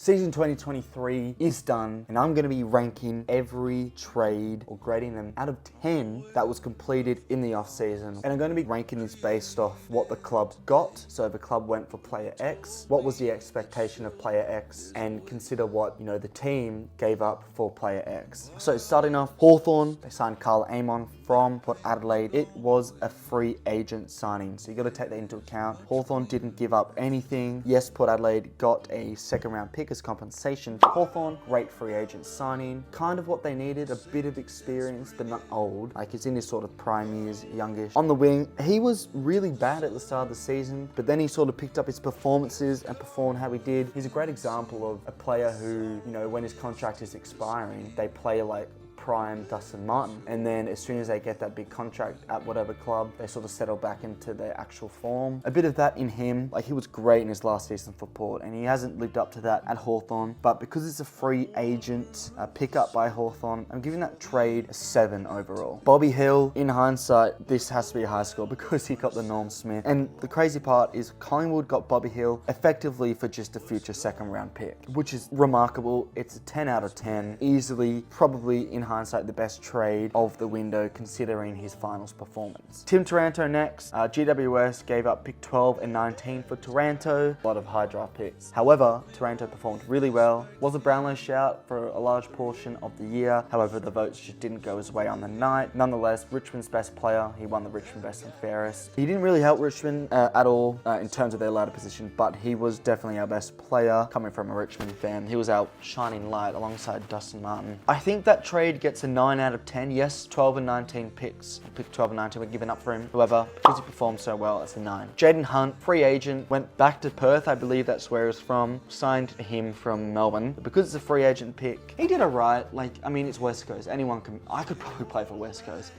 Season 2023 is done, and I'm going to be ranking every trade or grading them out of 10 that was completed in the off season. And I'm going to be ranking this based off what the club got. So the club went for player X, what was the expectation of player X, and consider what, the team gave up for player X. So starting off, Hawthorn, they signed Carl Amon from Port Adelaide. It was a free agent signing, so you got to take that into account. Hawthorn didn't give up anything. Yes, Port Adelaide got a second round pick as compensation. Hawthorn, great free agent signing. Kind of what they needed, a bit of experience, but not old. Like, he's in his sort of prime years, youngish. On the wing, he was really bad at the start of the season, but then he sort of picked up his performances and performed how he did. He's a great example of a player who, when his contract is expiring, they play like prime Dustin Martin, and then as soon as they get that big contract at whatever club, they sort of settle back into their actual form. A bit of that in him. Like, he was great in his last season for Port, and he hasn't lived up to that at Hawthorn, but because it's a free agent pickup by Hawthorn, I'm giving that trade a 7 overall. Bobby Hill, in hindsight, this has to be a high score because he got the Norm Smith, and the crazy part is Collingwood got Bobby Hill effectively for just a future second round pick, which is remarkable. It's a 10 out of 10, easily, probably in hindsight the best trade of the window considering his finals performance. Tim Taranto next. GWS gave up pick 12 and 19 for Taranto. A lot of high draft picks. However, Taranto performed really well. Was a Brownlow shout for a large portion of the year. However, the votes just didn't go his way on the night. Nonetheless, Richmond's best player. He won the Richmond Best and Fairest. He didn't really help Richmond at all in terms of their ladder position, but he was definitely our best player coming from a Richmond fan. He was our shining light alongside Dustin Martin. I think that trade gets a 9 out of 10. Yes, 12 and 19 picks. Pick 12 and 19 were given up for him. However, because he performed so well, it's a 9. Jaden Hunt, free agent, went back to Perth. I believe that's where he's from. Signed him from Melbourne. But because it's a free agent pick, he did alright. It's West Coast. I could probably play for West Coast.